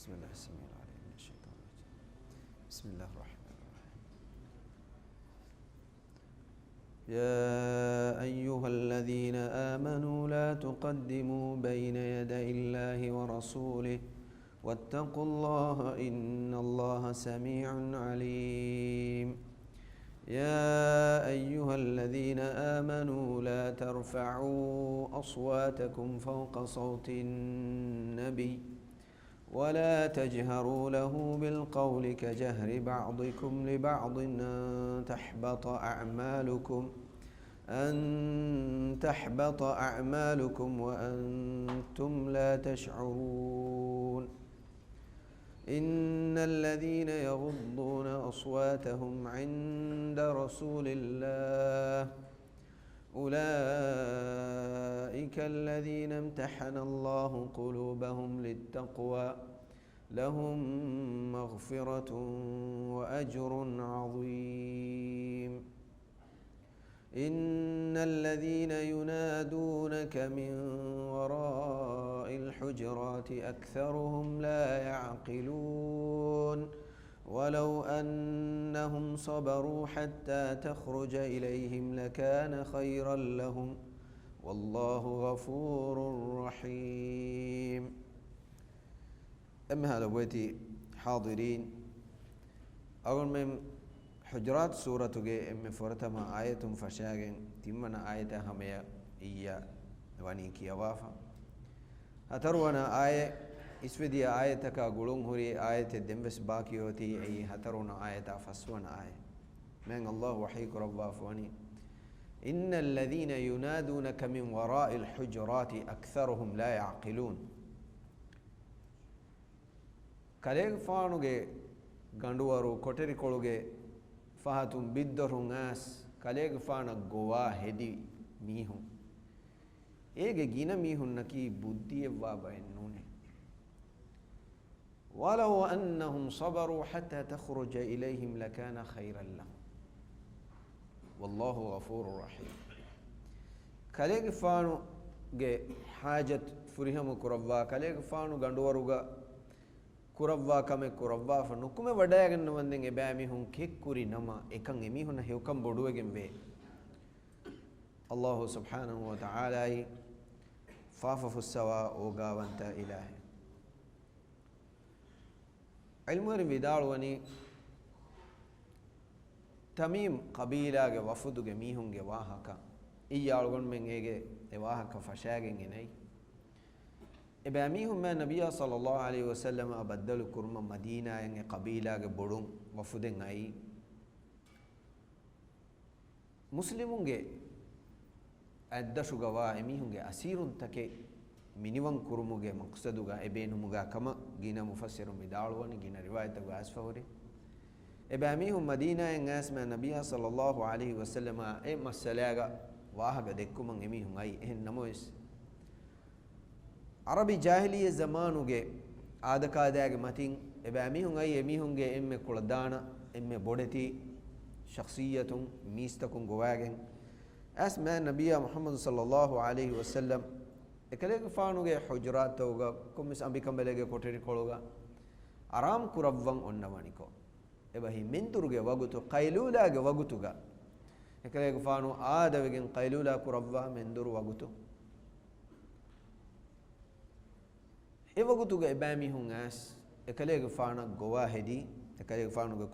بسم الله السميع العليم من الشيطان الرجيم. بسم الله الرحمن الرحيم. يا أيها الذين آمنوا لا تقدموا بين يدي الله ورسوله واتقوا الله إن الله سميع عليم. يا أيها الذين آمنوا لا ترفعوا أصواتكم فوق صوت النبي ولا تجهروا له بالقول كجهر بعضكم لبعض أن تحبط أعمالكم وأنتم لا تشعرون. إن الذين يغضون أصواتهم عند رسول الله أولئك الذين امتحن الله قلوبهم للتقوى لهم مغفرة وأجر عظيم. إن الذين ينادونك من وراء الحجرات أكثرهم لا يعقلون ولو أنهم صبروا حتى تخرج إليهم لكان خيرا لهم والله غفور رحيم. أما هذا بويتي حاضرين أول من حجرات سورة أم فرتما آية فشاغن تمنا آية همية إيا وانيكي وافا هتروانا آية اسفدي آية کا گلون هوري آية دمبس باقي ہوتی أي هترونا آية فسونا آية من الله وحيك رب وافواني. إن الذين ينادونك من وراء الحجرات أكثرهم لا يعقلون. كليغ فانوغي غندوارو كوتري كولوغي فهاتم بدرون ناس كليغ فانا غوا هدي ميهم ايغي گينا ميهم نكي بودي وابا نوني ولو أنهم صبروا حتى تخرج إليهم لكان خيرا لهم والله غفور رحيم. كليغ فانو گه حاجت فريهم كروا كليغ فانو غندوروغا كروا كم كروا فنكم وداعن وندين إبامي هم كيكوري نما إكان إمي هن هيوكم بدوغن به الله سبحانه وتعالى فافف السوا أوغا وانت إلهي. علمور بداروني تميم قبيلة وفد ميهم واهكا إيالغن من إيجي واهكا فشاغن إني إباميهم ما نبي صلى الله عليه وسلم أبدل كرم مدينة إن قبيلة بدون وفد إني مسلمون جي أدشوا جوا إميهم جي أسيرون تكي منيوان كرموجي مقصدوغا إبينهموغا كما جينا مفسر بداروني جينا رواية واسفوري إباميهم مدينة إن اسم النبي صلى الله عليه وسلم إما السلاغا واهغا ديكو من إميهم أي إهن نمويس عربي جاهلية زمانوغي آدكا داغ متين إباميهم أي إميهم جي إمي كولدانا إمي بودتي شخصية ميستكم قواغن اسم النبي محمد صلى الله عليه وسلم එකලේක ෆානුගේ හුජරාත් තෝග කොම්මිස් අම්බිකම්බලේගේ කොටරි කොළෝග ආරාම් කුරව්වන් ඔන්නවනිකෝ එබහි මින්තුරුගේ වගුතු කයිලූලාගේ වගුතුග එකලේක ෆානු ආදවගෙන් කයිලූලා කුරව්වා මෙන්දුරු වගුතු ඒ වගුතුගේ එබෑමි හුන් ඇස් එකලේක ෆාන ගෝවා හෙඩි එකලේක ෆානුගේ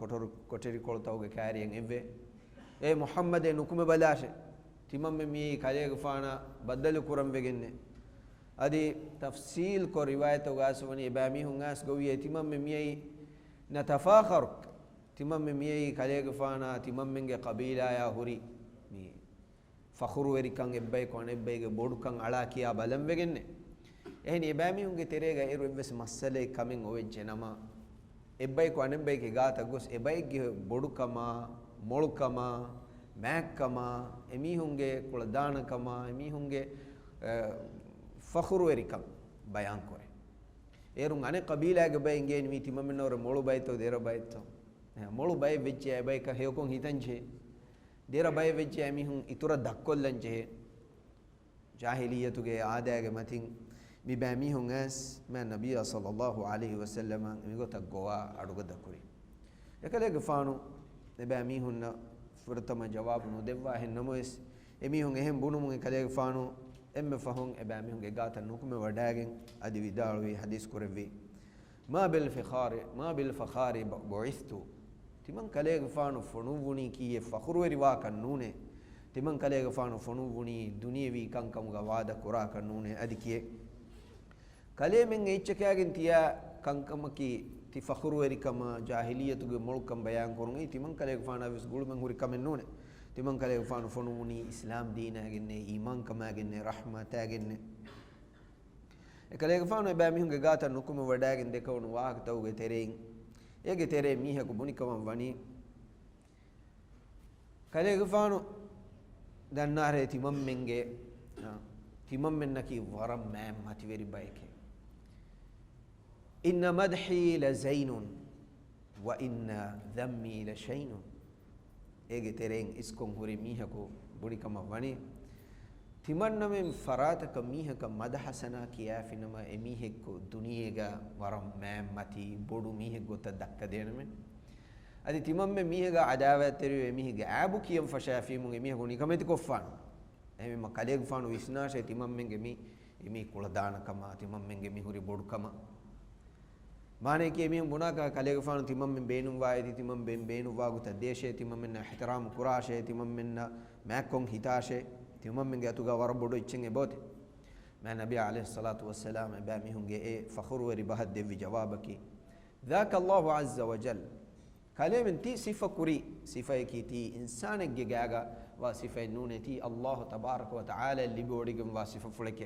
කොටරි කොළතෝගේ කෑරියෙන් එව්වේ ඒ මුහම්මදේ නුකුම බලාෂේ තිමම් මේ කලේක ෆාන බද්දල කුරම් වෙගෙන්නේ أدي تفصيل كو رواية وغاسوني إباميهم غاس قوية تمام ميي نتفاخر تمام ميي كاليغ فانا تمام منغ قبيلة يا هوري مي فخر وريكان إباي كون إباي بودو كان على كيا بلم وغنة يعني إباميهم غي تريغا إيرو إبس مسألة كامين أوين جنما إباي كون إباي كي غاتا غوس إباي كي بودو كما مولو كما ماك كما إميهم غي كولدانا كما إميهم غي فخر وريكم بيان كوري إيرون أنا قبيلة جباي إنجين ميتي ما منور مولو بايتو ديرا بايتو مولو باي وجه باي كهيوكون هيتنجه ديرا باي وجه أمي هم إتورا دكول لنجه جاهلية توجه عادة جماتين ببامي هناس ما النبي صلى الله عليه وسلم يقول تقوى أرغد كوري يكاليك فانو ببامي هنا فرتما جواب ندوا هنموس إمي هن هم بونو من يكاليك فانو إم فهم ببامي هن قاتا نكم وداعين أدي بداروي حديث كوري ما بالفخار بعثتو تمن كاليك فانو فنووني كي فخرو رواك النونة تمن كاليك فانو فنووني دنيوي كان كم غوادا كراك النونة أدي كيه كلمة إيشكاعين تيا كانكمكي تفخروا ريكما جاهلية تقول ملكم بيان كورني تمن كلام فانا بس قول من هو ريكما النون تمن كلام فانا فنوني إسلام دين أجنة إيمان كما أجنة رحمة أجنة كلام فانا باميهم جاتا نكمل وداعين دكون واق تاوغ ترين يجي ترين ميها كبوني كمان فاني كلام فانا دناره تمن منجة تمن منكي ورم ما تيري بايك إن مدحي لزين وإن ذمي لشين إيجي ترين إسكون هوري ميهكو بوري كما فاني تمنى من فراتك ميهك مدح سنا كيا فينما إميهكو دنيا ورم ماتي بودو ميهكو تدك دين من أدي تمنى ميهك عداوة تري ميهك عابو كيام فشافي من ميهكو نيكمتي كفان أمي مكاليك فان ويسنا شيء تمنى من جمي إمي كولا دانا كما تمنى من جمي هوري بودو كما معنى كي مين بناك كليك فان تمام من بينهم وايد تمام بينهم واقو تديشه تمام من احترام كراشه تمام من ماكون هتاشه تمام من جاتوغا وربودو يتشنج بوت ما النبي عليه الصلاة والسلام باميهم جاء فخر وربهد في جوابك ذاك الله عز وجل كلام تي صفة كوري صفة كي تي إنسان جاء وصفة نون تي الله تبارك وتعالى اللي بيوريكم وصفة فلك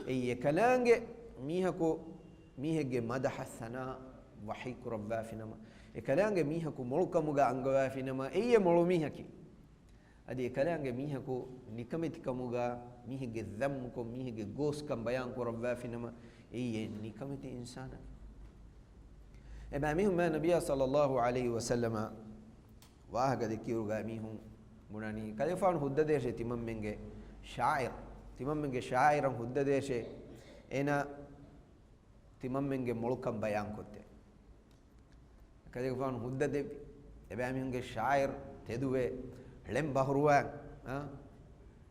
أي كلام ميهكو ميهجي مدح الثناء وحيك ربا فينما كلامه ميهكو ملك مغا انغوا فينما اي ملو ميهكي ادي كلامه ميهكو نيكمتك مغا ميهجي ذمكو ميهجي غوس كم بيان كو ربا فينما اي نيكمت انسان امامهم ما النبي صلى الله عليه وسلم واهغد كيرغا ميهم مناني كلفان حددشه تممنگه شاعر تممنگه شاعر حددشه انا تمامنگه ملکم بیان کرده کدی فان حد دب ابامنگه شاعر تدوه لم بحروان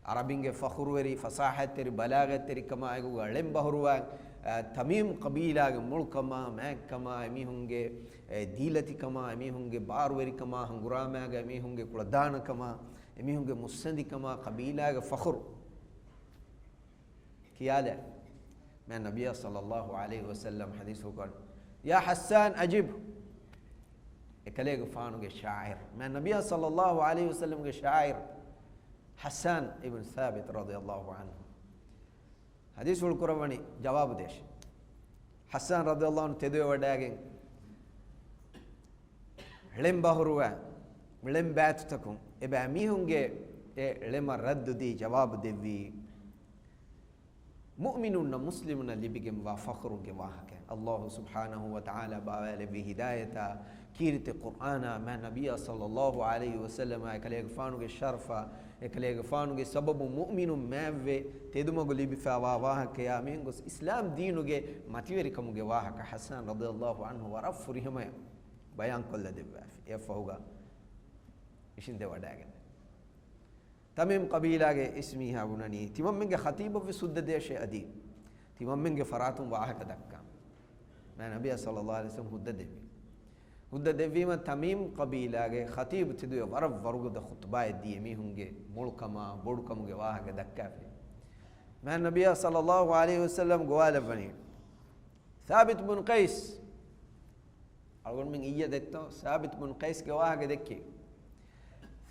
عربینگه فخروری فصاحت تری بلاغت تری کما ایگو لم بحروان تمیم قبیله ملکما مکما امیهنگه دیلتی کما امیهنگه باروری کما هنگرامه امیهنگه کلدان کما امیهنگه مسندی کما قبیله فخر کیاله من النبي صلى الله عليه وسلم حديثه قال يا حسان أجب إكليك فانو شاعر من النبي صلى الله عليه وسلم شاعر حسان ابن ثابت رضي الله عنه حديثه القرآني جواب ديش حسان رضي الله عنه تدوي وداعين لم بهروا لم باتتكم إبا ميهونجي لما رد دي جواب دي مؤمنون مسلمون اللي بيجم وفخر جواهك الله سبحانه وتعالى باوال بهداية كيرت القرآن ما النبي صلى الله عليه وسلم كليك فانو الشرفة كليك فانو سبب مؤمن ما في تدمو اللي بفوا واهك يا مينغس إسلام دينو ما تيركم جواهك حسان رضي الله عنه ورفرهم بيان كل دباف يفوقا إيشين ده وداعين تمام قبيلة اسمها بناني تمام منك خطيب في سد ديش أدي تمام منك فراتم واحد دكا ما النبي صلى الله عليه وسلم هدى دبي ما تمام قبيلة خطيب تدوي ورب ورق ده خطبة دي ميهم ملكما بوركم واحد دكا في ما النبي صلى الله عليه وسلم قال بني ثابت بن قيس أقول من إيه دكتور ثابت بن قيس واحد دكي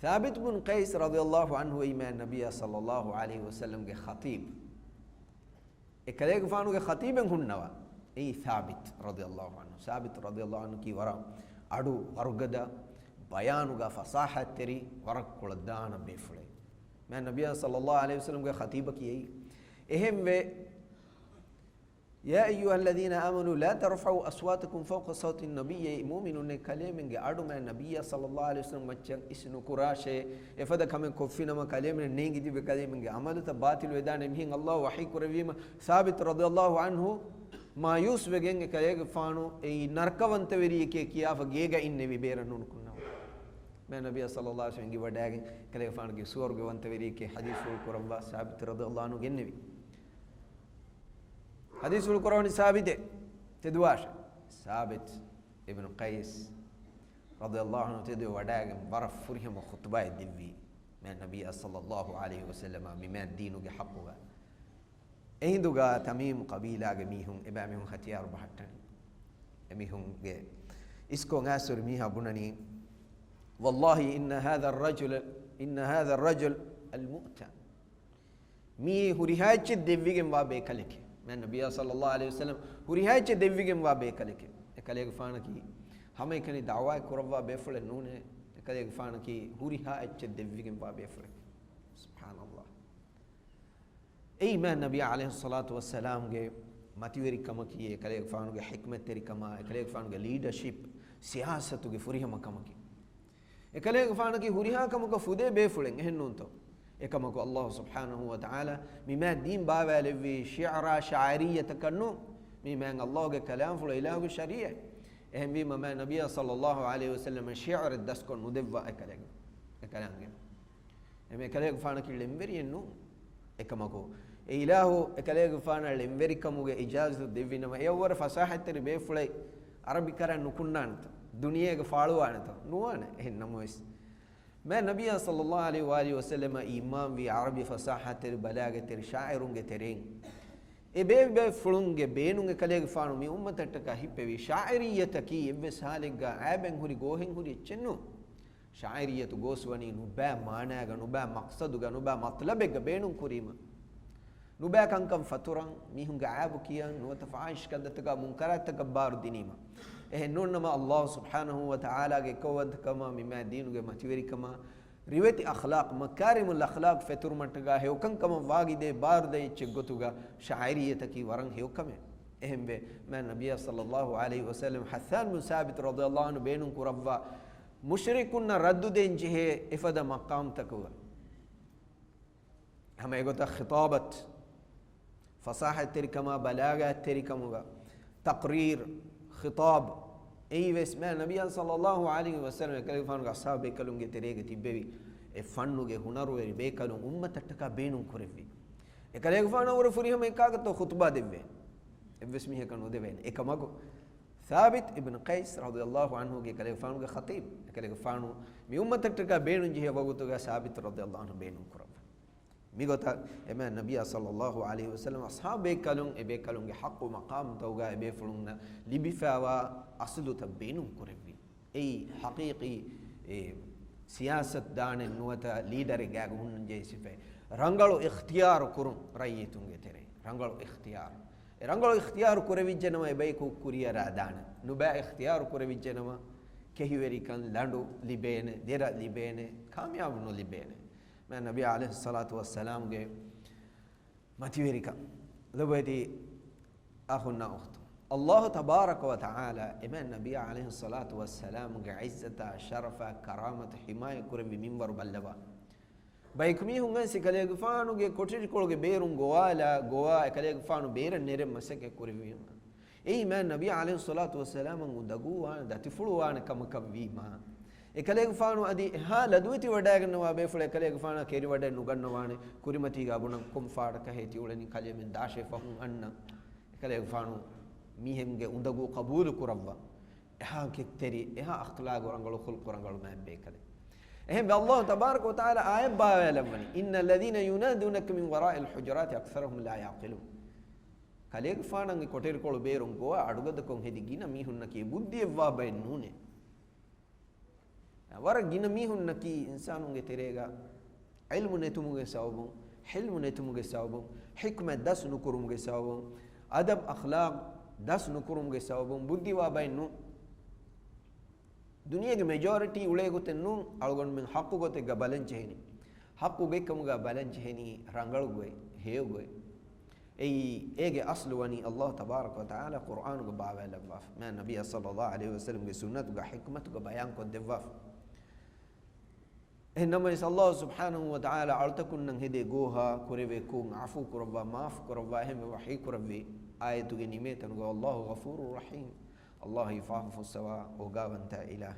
ثابت بن قيس رضي الله عنه إيمان النبي صلى الله عليه وسلم خطيب إكليك فانو خطيب هنوا أي ثابت رضي الله عنه ثابت رضي الله عنه كي ورا أدو ورقدا بيانو فصاحة تري ورق كلدانا بيفلي ما النبي صلى الله عليه وسلم خطيب كي أهم يا أيها الذين آمنوا لا ترفعوا أصواتكم فوق صوت النبي مؤمنون كلام أدو من النبي صلى الله عليه وسلم مچن اسنو كراشه افدا كم كفينا ما كلام نينغي دي بكلام عمل باطل ودان مين الله وحي كريم ثابت رضي الله عنه ما يوس وجن كلام فانو اي نركوانت وري كي كيا فجيغا إني بيرنون كنا من النبي صلى الله عليه وسلم وداعي كلام فانو كي سور جوانت وري كي حديث القرآن ثابت رضي الله عنه جنبي حديث القرآن ثابت تدواش ثابت ابن قيس رضي الله عنه تدو وداعم برف فرهم خطبة الدبي من النبي صلى الله عليه وسلم بما دينه حقه عندها تميم قبيلة جميعهم إبامهم ختيار بحتن جميعهم إسكو ناسر ميها بناني والله إن هذا الرجل المؤتى مي هريهاج الدبيجم وابيكلك من النبي صلى الله عليه وسلم هريهاج الدبيجم وابيكلك كليك فانكي هم يكني دعوة كربوا بيفل النونه كليك فانكي هريهاج الدبيجم وابيفل سبحان الله أي ما النبي عليه الصلاة والسلام جه ما تيوري كما كي كليك فانو جه حكمة تري كما كليك فانو جه leadership سياسة جه فريه ما كما كي كليك فانو كي هريها كما كفودة بيفلين هنون تو كما كو الله سبحانه وتعالى مما دين بابا لفي شعرا شعرية تكنو مما الله جه كلام فلو إله الشريعة هم بما ما النبي صلى الله عليه وسلم شعر الدسكون مدفع كلام جه هم كليك فانو كي لمبري إنه كما كو إلهو كليك فانا لمبريكا موجة إجازة ديفينا ما يوور فصاحة تربية فلي عربي كرا نكونان دنيا كفالو أنا تو نوانا نموس ما النبي صلى الله عليه وآله وسلم إمام في عربي فصاحة تربلاغة تر شاعرون ترين إبه فلونج بينون كليك فانو مي أمة تتكا هيبه شاعرية تكي بس هالك عابن هوري جوهن هوري تشنو شاعرية غوسواني نبا معناها نبا مقصدها نبا مطلبها بينهم كريمة نبا كان كم فتوران ميهم قعابو كيان نوتفعاش كدتك منكرات تكبار دينيما نورنما الله سبحانه وتعالى كواد كما مما دينه ما تيوري كما ريوتي أخلاق مكارم الأخلاق فتور متجا هيو كان كما واجي ده بار ده يتشجتوجا شاعرية تكي وران هيو كمان به ما النبي صلى الله عليه وسلم حسان بن ثابت رضي الله عنه بينهم كربا مشركون ردو دين جهه إفدا مقام تكوا هم يقول خطابة فصاحة تركما بلاغة تركما تقرير خطاب أي بسم النبي صلى الله عليه وسلم كلام فانو أصحاب بيكلون جتريجة تبي فانو جه هنارو بيكلون أمة تتكا بينهم كرفي كلام فانو ورفوريهم إكاغتو خطبة دبين بسمه كانوا دبين إكماكو ثابت ابن قيس رضي الله عنه كلام فانو خطيب كلام فانو مي أمة تتكا بينهم جه وقتو ثابت رضي الله عنه بينهم كرف ميغوتا اما النبي صلى الله عليه وسلم اصحاب بيكلون حق مقام توغا بيفلون لبفاوا اصل تبينهم كربي اي حقيقي سياسه دان نوتا ليدر غاغ هن جيسفه رانغالو اختيار كرم رايتون تري رانغالو اختيار كربي جنما بيكو كوريا رادان نبا اختيار كربي جنما كهيوري كان لاندو لبين ديرا لبين كامياب نو لبين ما النبي عليه الصلاة والسلام جه ما تيريكا لبدي أخونا أخت الله تبارك وتعالى إما النبي عليه الصلاة والسلام عزة شرف كرامة حماية كرم منبر بلبا بايكمي هم ناس كليك فانو جه كوتشي كلوك بيرون جوا كليك فانو بيرن نيرم مسك كرم إيه ما النبي عليه الصلاة والسلام ودعوه ده تفلوا أنا كم كبيما كليك فانو أدي ها لدويتي وداعن نوابه فله كليك فانا كيري وداع نوغان نوانه كوريمتي غابونا كم فار كهيتي ولني كليه من داشة فهم أن كليك فانو ميهم جه ودعو قبول كربا ها كتيري ها أخلاق ورانغلو خلق ورانغلو ما بيكله الله تبارك وتعالى آية باولمني إن الذين ينادونك من وراء الحجرات أكثرهم لا يعقلون كليك فانا كوتير كولو بيرون كوا أدوغدكم هدي جينا ميهم نكى بودي وابين نونه ورق جينا ميهون نكى إنسانون جتريجا علم نتومو جساوبون حلم نتومو جساوبون حكمة داس نكرم جساوبون أدب أخلاق داس نكرم جساوبون بودي وابينو دنيا के majority उड़े को तेन्नु अलगोन में हक्कु को ते गबालन चहेनी हक्कु गे कम गबालन चहेनी रंगल गोए हेव गोए ege aslu wani Allah tabaraka wa ta'ala Qur'an go bawa lawaf ma nabiy sallallahu alaihi wasallam ge sunnat go hikmat go bayan ko devaf enama is Allah subhanahu wa ta'ala altakun nang hede goha kureve ku afu kurwa maaf kurwa hem wahi kurwe ayatu ge nimetan go Allah ghafurur rahim Allah yafahu sawa o gawanta ilah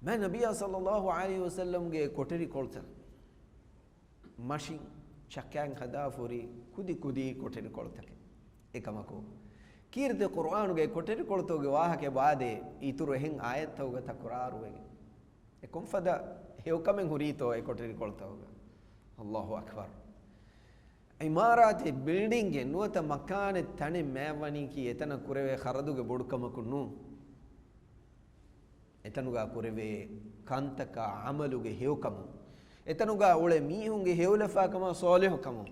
ma nabiy sallallahu alaihi wasallam ge koteri kolta machine chakkan khada fori kudi koteri koltake ekamako kirde Qur'an ge koteri koltoge wahake baade ituru hen ayat tawga takrar wege e konfada heukamen hurito e koteri koltoga Allahu akbar imarate building ge nuata makane tane mevani ki etana kureve kharaduge bodukamaku nu etanuga kureve kantaka amaluge heukamu etanuga ule mihunge heulafa kama solih kamu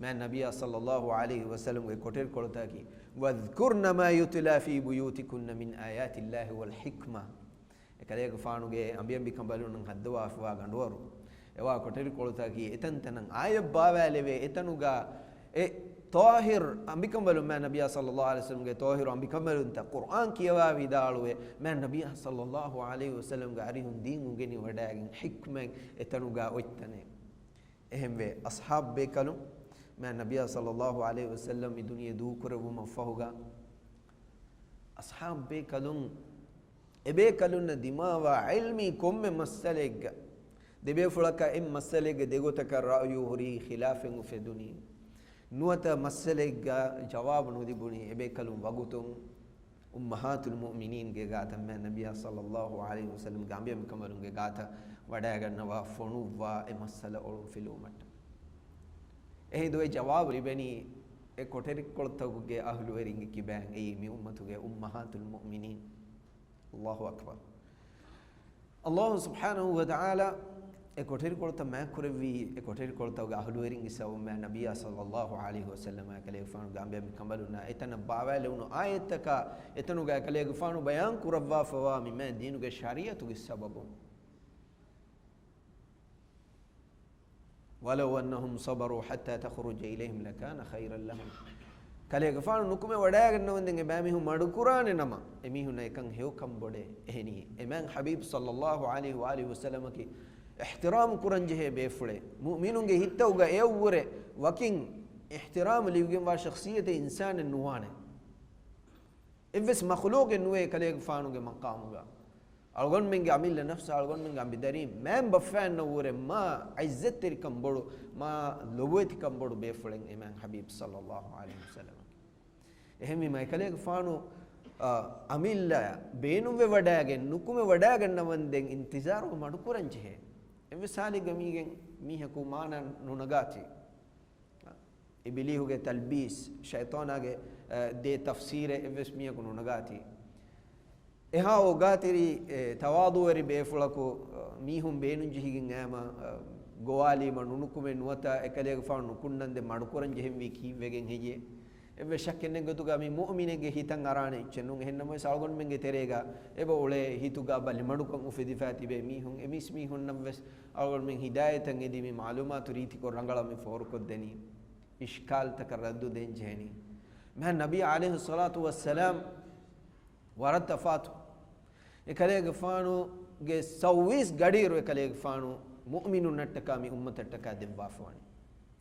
ma nabiy sallallahu alaihi wasallam ge koter kolta ki wadhkurna ma yutla fi buyutikunna min ayati llahi wal hikma ekale ge faanuge ambiambi kambalu nan hadwa afwa gandoru ewa koter kolta ki etantanan ayab bawaleve etanuga e tahir ambikambalu ma nabiy sallallahu alaihi wasallam ge tahir ambikambalu ta Qur'an kiyawa vidaluwe ma nabiy sallallahu alaihi wasallam ge arihun dingu geni wadagin hikmen etanuga ottane ehembe ashab be kalu ma nabiy sallallahu alaihi wasallam i duniya du kurabu mafahuga ashab be kalun ebe kalun dimawa ilmi komme masaleg debe fulaka im masaleg degotaka ra'yu huri khilafin fi dunya nuata masalega jawab nudi buni ebe kalum wagutum ummahatul mu'minin ge gata ma nabiy sallallahu alaihi wasallam gambe kamalun ge gata wada gannawa fonu wa e masala olu filumat e do e jawab ribeni e koteri koltaguge ahlu eringe kibang e mi ummatuge ummahatul mu'minin Allahu akbar Allah subhanahu wa ta'ala e koteri kolta ma kurevi e koteri kolta ga ahlu eringe saw ma nabiy sallallahu alaihi wasallam kale fanu gambe kambaluna etana bawale uno ayataka etanuga kale fanu bayan kurawwa fawa mi ma dinuge shariatu ge sababu ولو أنهم صبروا حتى تخرج إليهم لكان خيرا لهم kale gafanu nukume wadaganna wandenge bamihu madukurane nama emihu na ekan hewkam bode ehni eman habib sallallahu alaihi wa alihi wasallam ki ihtiram kuranjehe befule mu'minunge hittauga ewure wakin ihtiram liwgen wa shakhsiyat insan nuwane evs makhluq nuwe kale gafanu ge maqamuga algon menge amilla nafsa algon menge ambidari mem bafan nowure ma izzat kam bodu ma lobwet kam bodu befulen eman habib sallallahu alaihi wasallam ehmi mai kale gafanu amilla beenuwe wadagen nukume wadagen nawanden intizaru madukuranjehe evsali gamigen mihaku mana nunagati ibilihuge talbis shaytanage de tafsir evs mihaku nunagati eha o gatiri tawadu wari befulaku mihum beenun jihigin ama goali manunukume nuata ekale gafanu nukunnande madukuranje hemwi kiwegen heje ebe shakkenne gotuga mi mu'minege hitan arane chennun hennamo salgon menge terega ebe ole hituga bali madukan ufedifati be mihun emis mihun namves algon men hidayatan edi mi malumatu riti ko rangala mi for ko deni ishkal takarraddu den jeni ma nabi alayhi salatu wassalam warat tafatu ekale gafanu ge sawis gadiru ekale gafanu mu'minun nattaka mi ummataka debwafani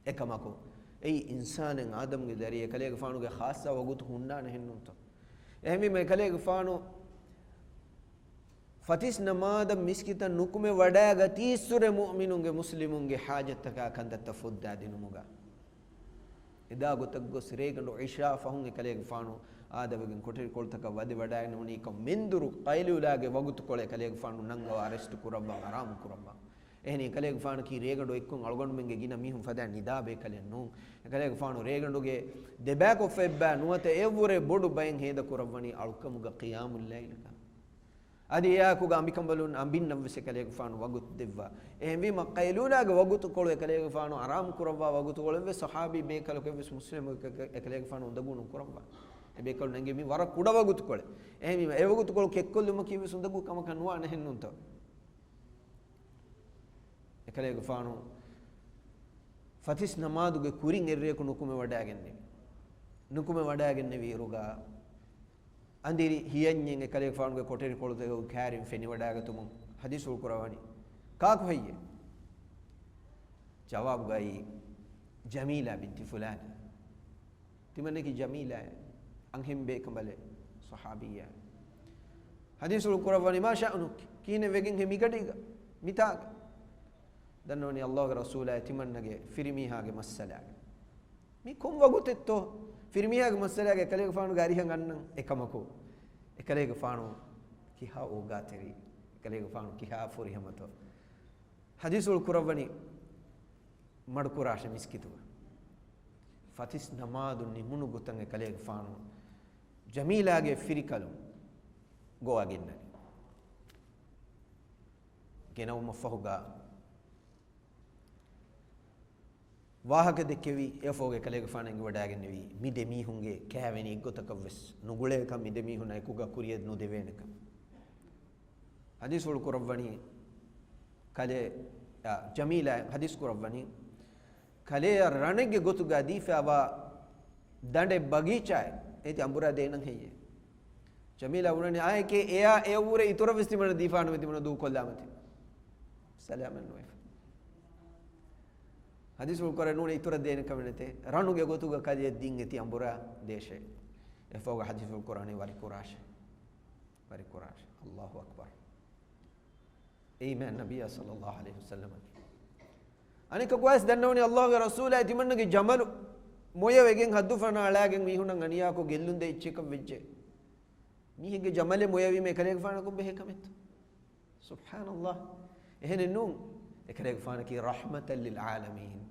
ekamako ei insanen adam ge dariye kale gafanu ge khassa wagut hunna ne hennunto ehmi me kale gafanu fatis namada miskita nukume wadaga tisure mu'minun ge muslimun ge hajataka kanda tafudda dinumuga ida gotaggo siregando isha fahun kale gafanu adavegen kotel koltaka wadi wadaga noni kam menduru qailulage wagut kole kale gafanu nanga arrest kurabba haram kurabba ehni kale gafanu ki regando ekkon algon menge gina mihum fada nidabe kale no kale gafanu regando ge debako febba nuata evure bodu bayen heda kurabwani alkamuga qiyamul layl ka adi yaku ga ambikambalun ambin navse kale gafanu wagut devva ehmi ma qailuna ge wagut kole kale gafanu aram kurabwa wagut kole ve sahabi be kale ke muslim kale gafanu dagunu kurabwa ebe kale nange mi wara kuda wagut kole ehmi e wagut kole kekkoluma ki sundagu kamaka nuwa ne hennunta ekale gafanu fatis namaduge kurin erreku nukume wadagenne nukume wadagenne viruga andiri hiyanyen e kale faanuge koteri kolude kaarim feni wadagatumu hadisul qurawani kaaku hayye jawab gai jamila binti fulan timane ki jamila anhim be kambale sahabiya hadisul qurawani ma sha'nuk kine wegen he mikadiga mitaga dannoni allah rasula timannage firimihage masalaga mi kom wagutetto firimihage masalaga kale faanu gari hangannan ekamako ekale faanu kiha ogateri kale faanu kiha furi hamato hadisul qurawani madkurasha miskitu fatis namadu ni munu gutange kale faanu jamilage firikalu go aginnani genaw mafahuga ವಾಹಕ ದೆಕ್ಕೆವಿ ಎಫೋಗೆ ಕಲೆಗೆ ಫಾಣಂಗೆ ವಡಾಗೆನ್ನೆವಿ ಮಿದೆ ಮೀಹುಂಗೆ ಕ್ಯಾವೆನಿ ಗೊತ್ತಕವ್ವೆಸ್ ನುಗುಳೆ ಕ ಮಿದೆ ಮೀಹುನ ಕುಗ ಕುರಿಯದ್ ನು ದೇವೇನಕ ಹದೀಸ್ ಕುರವ್ವನಿ ಕಲೆ ಜಮೀಲ ಹದೀಸ್ ಕುರವ್ವನಿ ಕಲೆಯ ರಣಗೆ ಗೊತ್ತುಗ ದೀಫೆ ಅವ ದಂಡೆ ಬಗೀಚಾಯ್ ಏತಿ ಅಂಬುರ ದೇನಂ ಹೆಯ್ಯೆ ಜಮೀಲ ಉಣನೆ ಆಯಕೆ ಎಯಾ ಎ ಊರೆ ಇತುರ ವಿಸ್ತಿ ಮನ ದೀಫಾನು ಮೆತಿ ಮನ ದೂ ಕೊಲ್ಲಾಮತಿ ಸಲಾಮನ್ wife hadisul kore nune itura dene kamenete ranuge gotuga kaje dingeti ambura deshe e foga hadisul qur'ani wari courage allahu akbar amen nabiyya sallallahu alaihi wasallam anika quas dannawni allah ge rasula timannage jamalu moya wegen haddu fana alagen mihuna ganiya ko gellunde ichchekam vejje mihige jamale moya wi me kalege fana ko behe kametto subhanallah ehne nun ekale fana ki rahmatan lil alamin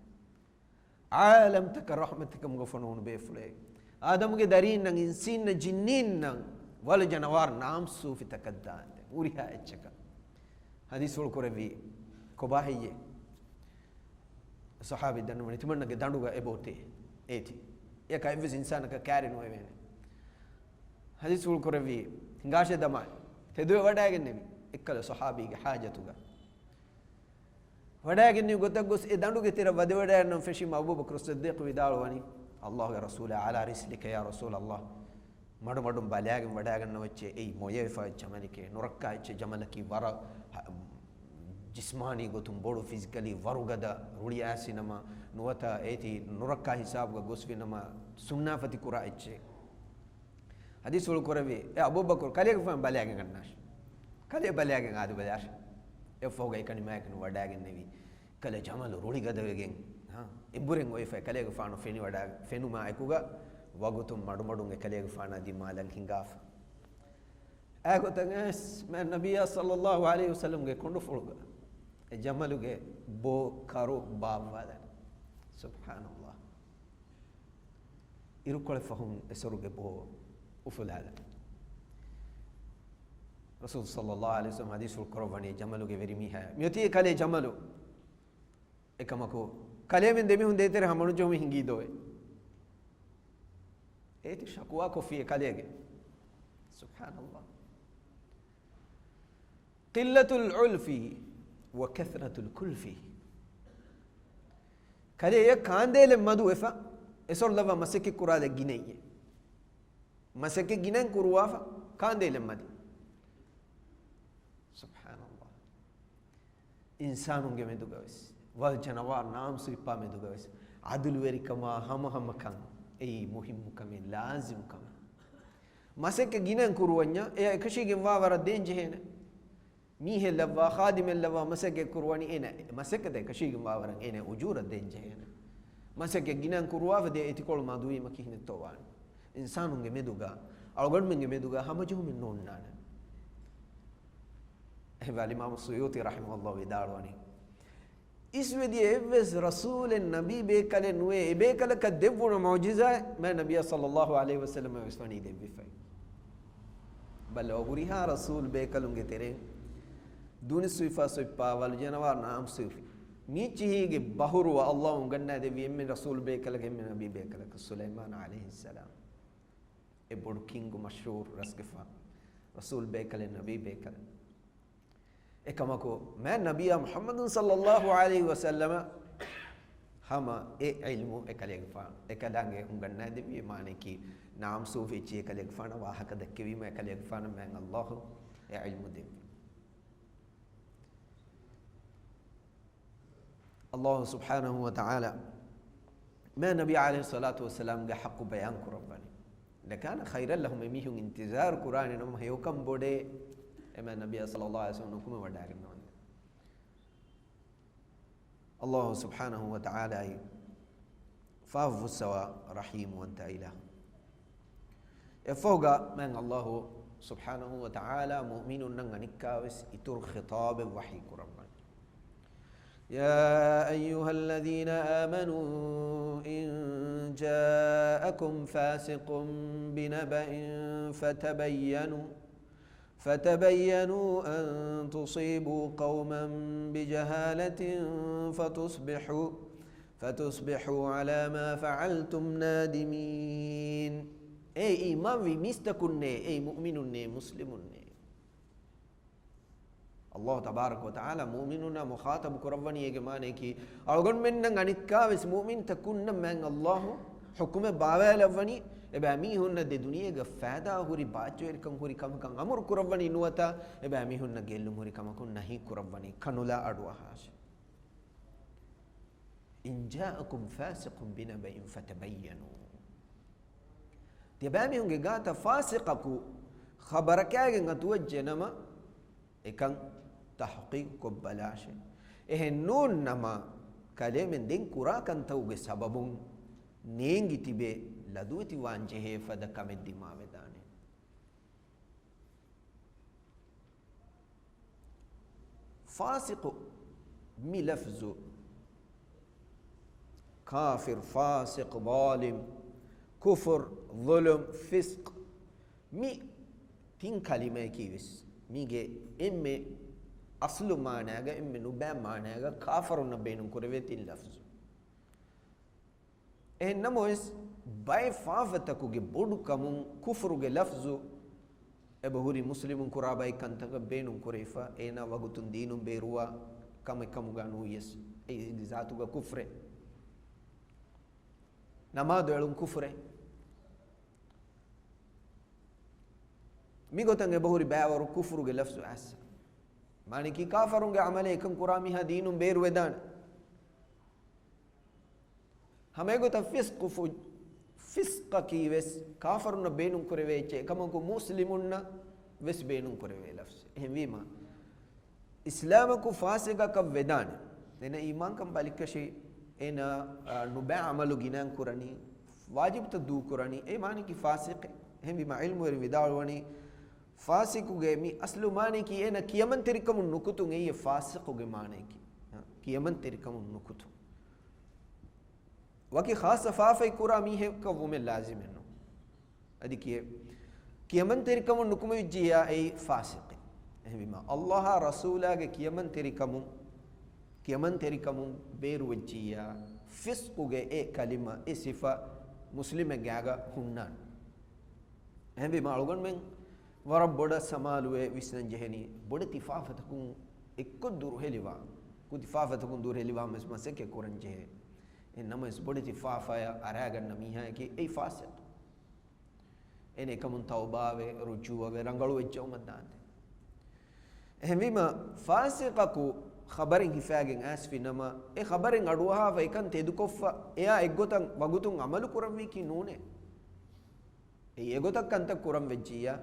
alam tak rahmatikam gofonu be fule adam ge darin nang insin na jinnin nang wal janawar naam sufi takaddan uriha echka hadisul korevi ko bahiye sahabi danu ni timanna ge danduga ebote eti ya ka invis insana ka kare no evene hadisul korevi ngashe damal tedu wadagenne ekkala sahabi ge hajatuga wadagen ni gotagus e danduge tira wade wadan feshi Abu Bakr Siddiq vidalwani Allah ya rasul ala rislika ya rasul Allah madu madu balyagen wadagen no wacce ei moye fa jamalike nurakka ecce jamalaki wara jismani gotum bodu physically warugada ruli asinama nuwata eti nurakka hisab ga gosvinama sunna fati qura ecce hadisul qurabi e Abu Bakr kale fa balyagen gannash kale balyagen adu balyash efoga ikani makin wadagen nevi kale jamalu ruli gadawegen ha ibburen oifa kale faanu feni wadag fenu ma ekuga wagutum madu madunge kale faana di malan hingaf agotangas ma nabiyya sallallahu alaihi wasallam ge kondu fulga e jamalu ge bo karu bawala subhanallah irukole fahum esoruge bo ufulala rasul sallallahu alaihi wasallam hadisul qurawani jamalu ge verimi hai myoti kale jamalu ekamako kale men demi hunde tere hamanu jomi hingi doe eti shakwa ko fi kalege subhanallah qillatul ulfi wa kathratul kulfi kale ya kandele madu efa esor lava maseke kurale gineye maseke ginen kurwafa kandele madi subhanallah insanunge medugawes wal janawar naam suipa medugawes adul verikama hama kan ei muhim kame lazim kam maseke ginen kurwanya e kashige wawara denje hena mi helwa khadim helwa maseke kurwani ena maseke de kashige wawara ena ujura denje hena maseke ginen kurwa de etikol madui makihne towan insanunge meduga algod menge meduga hama juhum nonnana Imam Suyuti rahimahullah vidalwani iswedi evs rasul nabi bekale nuwe bekale ka devuna mu'jiza ma nabiy sallallahu alaihi wasallam wasfani devvi fai bal oguriha rasul bekalunge tere duni suifa suipa wal janawar naam suifi nichihige bahuru Allah ganna devi emme rasul bekale emme nabi bekale Sulaiman alaihi salam e bod king mashhur rasgefa rasul bekale nabi bekale ekamako मैं नबिया मोहम्मद सल्लल्लाहु अलैहि वसल्लम hama e ilmu ekaleg fa ekalange unganna devi mane ki naam sufi chi ekaleg fa na wahaka dakkevi ma ekaleg fa na men Allah e ilmu devi Allah subhanahu wa ta'ala ما نبي عليه الصلاة والسلام جا حق بيان كرباني لكان خيرا لهم يميهم انتظار قرآن إنهم هيوكم بودي إما النبي صلى الله عليه وسلم نكمل ودارين الله سبحانه وتعالى فاف السوا رحيم وانت إله يفوق من الله سبحانه وتعالى مؤمن نغنكاوس إتر خطاب وحي كرباني يا أيها الذين آمنوا إن جاءكم فاسق بنبأ فتبينوا أن تصيبوا قوما بجهالة فتصبحوا على ما فعلتم نادمين أي إيمان في مستكن أي مؤمن مسلم الله تبارك وتعالى مؤمننا مخاطب كرباني يجمانه كي أقول من نعنيكا بس مؤمن تكون من الله حكم باوي لفني إبامي هن الدنيا جفادا هوري باجو إركم هوري كم أمور كرباني نوتا إبامي هن جيلو هوري كم كون نهي كرباني كنولا أدوهاش إن جاءكم فاسق بنبأ فتبينوا تبامي هن جاتا فاسقكو خبرك أجن أتوجه نما إكان تحقيق كبلاشه نون نما كلمة دين كورا كان توجه سببون نينجي تبي لدوتي وانجه فدا كم الدماء بدانه فاسق مي لفظ كافر فاسق ظالم كفر ظلم فسق مي تين كلمة كيس ميجي إمي أصل معناها إمي نبأ معناها كافر نبين كريت اللفظ نموز باي فافتكو جي بودو كمون كفر جي لفظ أبهوري مسلم كراباي كنتك بين كريفا إنا وقتن دين بيروا كم غانو يس أي ذاتو كفر نما دولون كفر ميغو تنگه بهوري باور كفر گه لفظ اس معنی کی کافرون گه عمل ایکم قرامی ها دینون بیر ودان ہمیں گو تا فسق کی وس کافرون بینون کرے چے کم کو مسلمون وس بینون کرے لفظ ہم ویما اسلام کو فاسق کا ودان نے ایمان کم بالکشی ان نبع عمل گنان قرانی واجب تدو قرانی اے معنی کی فاسق ہم ویما علم و وداع ونی فاسقوگے می اصل معنی کی اے نہ کیمن ترکم نکتوں یہ فاسقوگے معنی کی کیمن ترکم نکتوں وکی خاص صفافہ قرامی ہے کہ وہ میں لازم ہے نو ادی کیمن ترکم نکم جیا اے فاسق بما اللہ رسولہ کے کیمن ترکم بیر وجیا فسقوگے اے کلمہ اے صفہ مسلم گاگا ہنان ہیں بما لوگن میں ورب بڑا سمالوے وسنن جہنی بڑا تفافتکون ایک دور ہے لیوا کو تفافتکون دور ہے لیوا مسمسے کے قرآن جہے انما اس بڑی تفافایا اراغن نمی ہے کہ ای فاسق انہیں کمن توباوے رجوعوے رنگلوے جو مدان دے اہمیما فاسقہ کو خبریں ہفاگیں اسفی نما اے خبریں اڑوہا ویکن تیدو کفا ایا اگوتن وگوتن عمل کرمی کی نونے اے اگوتن کنتک کرم وجیا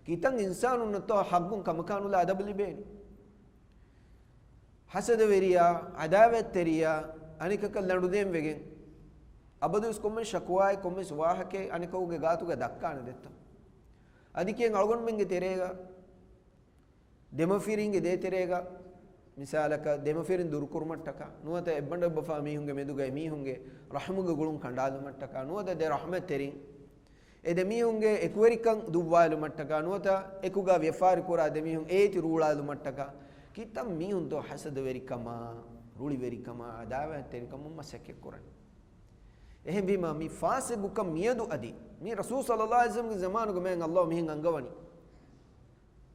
كيتان إنسان نتو حقون كما كانوا لا أدب لبين حسد وريا عداوة تريا أنا كقول لندودين وجين أبدو إسكم من شكواي كم من سواها كي أنا كهو جاتو كدكّا أنا ديتا أدي كي نعلقون من كتيريغا ديموفيرين كده تيريغا مثالك ديموفيرين دور كورمات تكا نوّا تا إبندر بفامي هونگه ميدو گاي مي هونگه رحمه گلون خندالو مات تكا نوّا تا ده رحمة تيرين edemi hunge ekwerikang duwwalu mattaka nuota ekuga vyafar kora edemi hung eti rulalu mattaka kitam mi hunto hasad verikama ruli verikama adawa terikama masake koran ehem bima mi fasiq kam miyadu adi mi rasul sallallahu alaihi wasallam zamanu go men allah mi hingangawani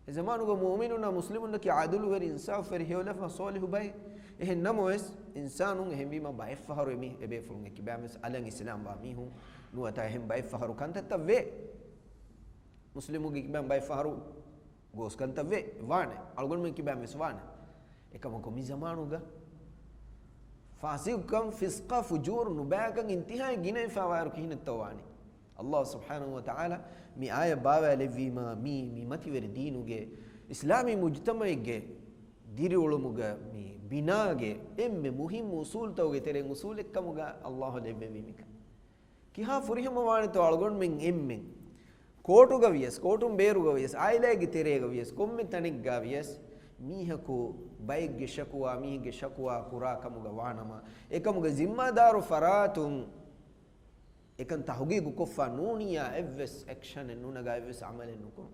زمانو مؤمنون مسلمون كي عدل ور انصاف ور هيولف صالح باي إيه نموس إنسانون هم بما باي فهرو مي إبى فلون كي بامس على الإسلام باميهم نو أتاهم باي فهرو كان تتوه مسلمو كي بام باي فهرو غوس كان تتوه وانه ألقون من كي بامس وانه إكما كمي زمانو غا فاسق كم فسقة فجور نباع كان انتهاء جنة فوارك هنا التواني الله سبحانه وتعالى مي آية بابا لفيما مي متي ور دينو جه إسلامي مجتمع جه ديري ولموجا مي بناء مهم وصول توجه ترى وصول كموجا الله لبي بيمك كي ها فريه مواني تو ألقون من كوتو غويس كوتو بيرو غويس عائلة ترى غويس كم من تاني غويس ميهكو بايك جشكوا ميه جشكوا كورا كموجا وانما إكموجا زمّا دارو فراتم إكن تحقيق كفانونيا إفس أكشن إنونا غايفس عمل إنكم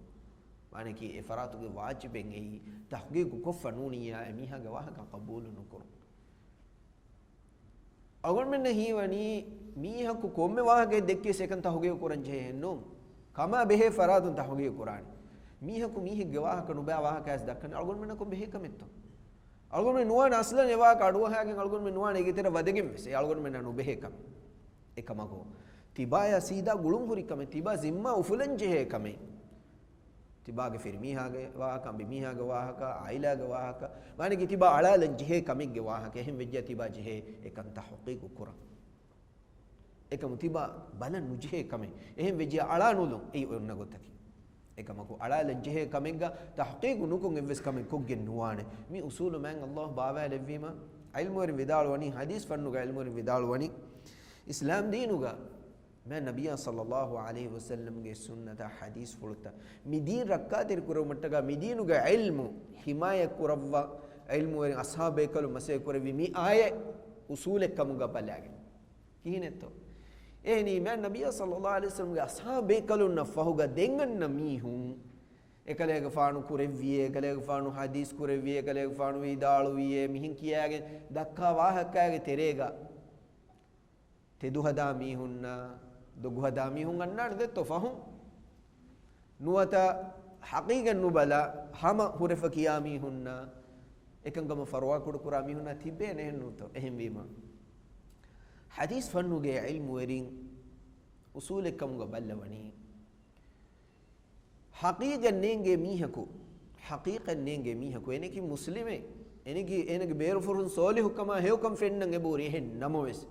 معنى كي إفراتو كي واجب إنهي تحقيق كفانونيا أميها جواها كقبول نكر أقول من هي وني ميها كوم واها كي دكّي سكن تحقيق كوران جه نوم كما به فراتو تحقيق كوران ميها جواها كنوبا واها كاس دكّن أقول من كم به كمتو أقول من نوان أصلاً يواها كادوها كي أقول من نوان إيجي ترى وديكم بس أقول من نو به كم إكما كو تبايا سيدا غلوم هوري كمي تبا زمّا وفلن جه كمي تبا के फिर मीहा के वाह का बिमीहा के वाह का आइला के वाह का माने कि तिबा अड़ा लंजहे कमिक के वाह के हम विज्ञा तिबा जहे एक अंत हक़ीक़ कुरा एक मुतिबा बलन नुजहे कमे हम विज्ञा अड़ा नुलो ए उन्नगो तकी एक मको अड़ा लंजहे कमिका तहक़ीक़ नुको इंवेस कमे कुगे नुआने मी उसूल में अल्लाह बाबा लेवीमा इल्म और विदाल वनी हदीस फन्नुगा इल्म और विदाल वनी इस्लाम दीनुगा मैं नबिया सल्लल्लाहु अलैहि वसल्लम के सुन्नत हदीस फुलता मिदीन रक्का तेरे कुरो मट्टगा मिदीनु का इल्म हिमायत कुरव्वा इल्म व असहाबे कल मसे कुरवी मी आये उसूल कमुगा पलागे किने तो ए नहीं मैं नबिया सल्लल्लाहु अलैहि वसल्लम के असहाबे कल नफहुगा देंगन नमी हूँ एकले गफानु कुरविये एकले गफानु हदीस कुरविये एकले गफानु विदालुये मिहिं किया गे दक्का वाह कागे तेरेगा ते दुहदामी हुन्ना दुगुहदामी हूँ अन्ना दे तो फ़हूँ नुअता हक़ीक़त नुबला हम हुरफ़ कियामी हुन्ना एकंगम फ़रवा कुड़कुरामी हुन्ना थिबे नहीं नु तो अहम बीमा हदीस फन्नु गे इल्म वेरिंग उसूल कम ग बल्लवनी हक़ीक़त नेंगे मीहको यानी कि मुस्लिम है यानी कि बेरफुरुन सोले हुक्मा है हुक्म फेन्नंगे बोरी है नमोवेस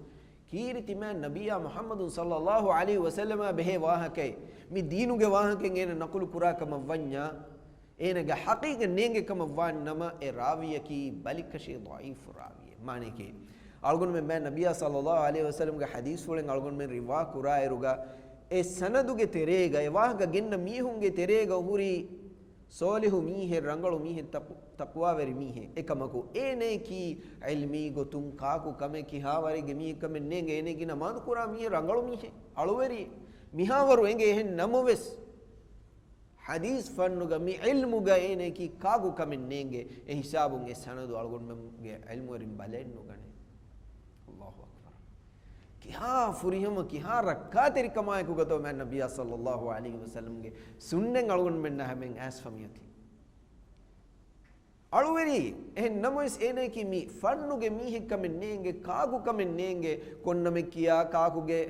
कीर्ति में नबिया मोहम्मद सल्लल्लाहु अलैहि वसल्लम बहे वाह के मी दीनु के वाह के ने नकुल कुरा कम वन्या एने ग हकीक नेंगे कम वन नमा ए राविय की बलिकशे ضعيف राविय माने के अलगुन में मैं नबिया सल्लल्लाहु अलैहि वसल्लम के हदीस फुलें अलगुन में रिवा कुरा रुगा ए सनदु के तेरेगा ए वाह ग गिन्न मी होंगे तेरेगा हुरी सोलिहु मीहे रंगलु मीहे तकवा वेरी मीहे एकमको एने की इल्मी गो तुम काकु कमे की हावरे गे मी कमे नेंगे एने की नमाज कुरा मीहे रंगलु मीहे अलवेरी मिहावरु एंगे हे नमवेस हदीस फन्नु ग मी इल्मु ग एने की काकु कमे नेंगे ए हिसाबु गे सनदु अलगुन में गे इल्मु रिम बलेनु गने अल्लाहु अकबर कि हाँ फुरिहम कि हाँ रखा तेरी कमाए को गतो मैं नबिया सल्लल्लाहु अलैहि वसल्लम के सुनने अलगुन में ना हमें ऐस फमिया थी अलवेरी ए नमोस एने की मी फन्नु गे मी हिक कमे नेंगे काकु कमे नेंगे कोन्न में किया काकु गे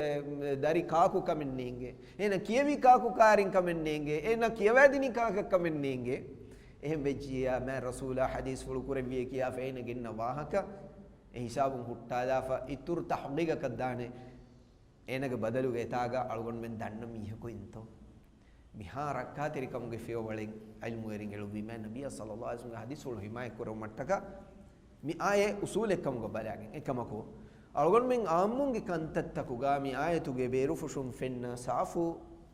दारी काकु कमे नेंगे एना कियवी काकु कारिन कमे नेंगे एना कियवादिनी काक कमे नेंगे एम बेजिया मैं रसूला हदीस फुल कुरे भी किया फेन गिन्न वाहका हिसाब हुट्टादा फ इतुर तहक़ीक़ कद्दाने एनगे बदलु गेतागा अलगुन में दन्न मीह को इंतो बिहार रखा तेरी कम के फेव वळे इल्मु एरिंगेलु भी मैं नबी सल्लल्लाहु अलैहि वसल्लम हदीस उल हिमाय को मट्टका मी आये उसूल कम को बलागे एकमको अलगुन में आमुंगे कंतत्तकुगा मी आये तुगे बेरुफुशुम फिन्न साफु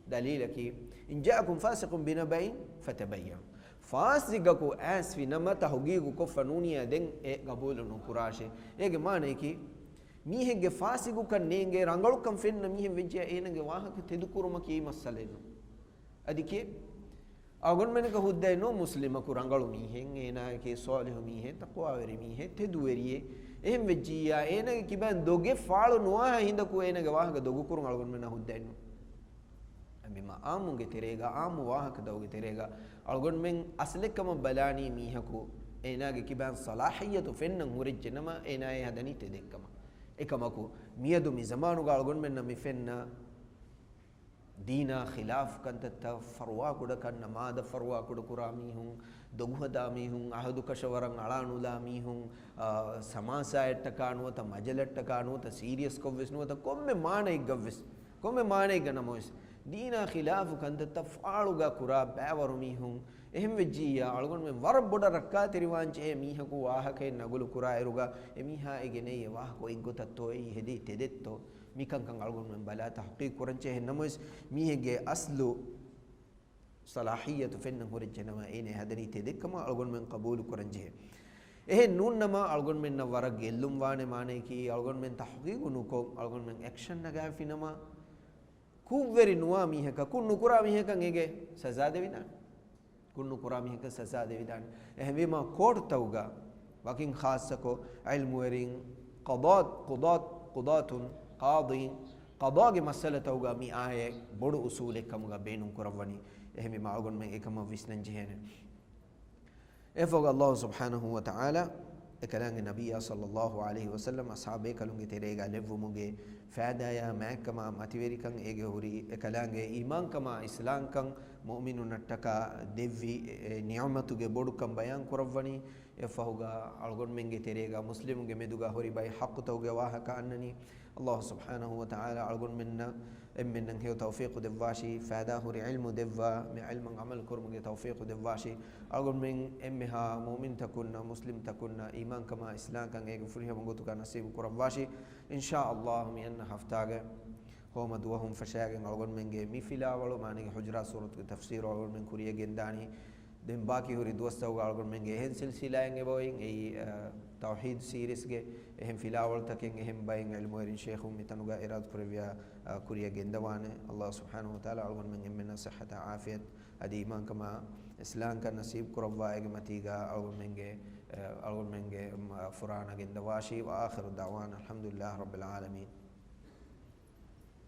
दलील की इन जाअकुम फासिकुम बिनबइन फतबय्यनु फासिक को ऐस भी नमत तहक़ीक़ को फ़नूनिया दें ए कबूल नु कुराशे एक माने की मीहे गे फासिक को नेंगे रंगल कम फिन मीहे विजय एनगे वाह के तेदुकुरुम की मसले नु अदिके अगुन मैंने कहुद्दे नो मुस्लिम को रंगल मीहे एना के सोलिह मीहे तक़वा वेरी मीहे तेदुवेरिए एम विजिया एनगे की बन दोगे फाल नुआ हिंद को एनगे वाह के दोगुकुरुम अगुन मैंने हुद्दे नु bima amunge terega amu wahaka dawge terega algon men aslekama balani mihaku enage kiban salahiyatu fennan hurijjenama enaye hadani tedekkama ekamaku miyadu mi zamanu ga algon men mi fenna dina khilaf kanta farwa kuda kan namada farwa kuda kurami hun doguhada mi hun ahadu kashawaran alanula mi hun samasa ettakanu ta majalattakanu ta serious kovvisnu ta komme maane gavvis komme maane ganamois dina khilaf kanta tafaaluga kura bawaru mi hun එහෙම වෙජ්ජියා අලගොන් මේ වර බොඩ රක්කා තිරිවාංචේ මීහකු වාහකේ නගුලු කුරා එරුගා එමීහා එගෙනේ වාහකෝ ඉංගොතත්තෝ එයි හෙදි තෙදෙත්තෝ මිකංකං අලගොන් මේ බලා තහකීක් කරංචේ නමස් මීහගේ අස්ලු සලාහියතු ෆෙන්න හොරජනම එනේ හදනි තෙදෙක්කම අලගොන් මෙන් කබූලු කරංචේ එහෙ නුන්නම අලගොන් මෙන්න වර ගෙල්ලුම් වානේ මානේ කී අලගොන් මෙන් තහකීක් උනුකෝ අලගොන් මෙන් ඇක්ෂන් නගා ෆිනම කුව්වෙරි නුවා මීහක කුන්නු කුරා මීහකන් එගේ සසා දෙවිනා कुन्नु कुरामी के सजा दे विधान एहवे मा कोट तौगा वकिंग खास सको इल्म वेरिंग क़दातुन क़ादी क़दा के मसला तौगा मी आए बड़ उसूल कमगा बेनु कुरवनी एहमे मा अगन में एकम विस्नन जहने एफोगा अल्लाह सुब्हानहु व तआला एकलांगे नबी सल्लल्लाहु अलैहि वसल्लम असहाबे कलुंगे तेरेगा लेवु मुगे फायदा या मैकमा मतिवेरिकं एगे हुरी एकलांगे ईमान कमा इस्लाम कं मुमिनु नट्टका देवी नियामतुगे बोडुकं बयान कुरवनी एफहुगा अलगोन मेंगे तेरेगा मुस्लिमुगे मेदुगा हुरी बाई हक तौगे वाहका अन्ननी अल्लाह सुब्हानहु व तआला अलगोन मिन्ना एम्मिनन हे तौफीक देवाशी फायदा हुरी इल्म देवा में इल्म अमल कुरमुगे तौफीक देवाशी अलगोन में एम्मेहा मुमिन तकुन्ना मुस्लिम तकुन्ना ईमान कमा इस्लाम कं एगे फुरिहा मंगोतुका नसीब कुरवाशी इंशाअल्लाह मियन हफ्तागे होम दुवहुम फशागे अलगोन मेंगे मिफिला वलो माने हुजरात सूरत के तफसीर अलगोन में कुरिये गेंदानी दिन बाकी हुरी दोस्त होगा अलगोन मेंगे हेन सिलसिलाएंगे बोइंग ए तौहीद सीरीज के एहम फिलावल तकेंगे एहम बाइंग इल्म व शेख मितनुगा इराद प्रव्या कुरिये गेंदवाने अल्लाह सुब्हानहु व तआला अलगोन मेंगे मिन सेहत आफियत अदी ईमान कमा इस्लाम का नसीब कुरवा एगे मतीगा अलगोन मेंगे फुराना गेंदवाशी व आखिर दावाना अल्हम्दुलिल्लाह रब्बिल आलमीन।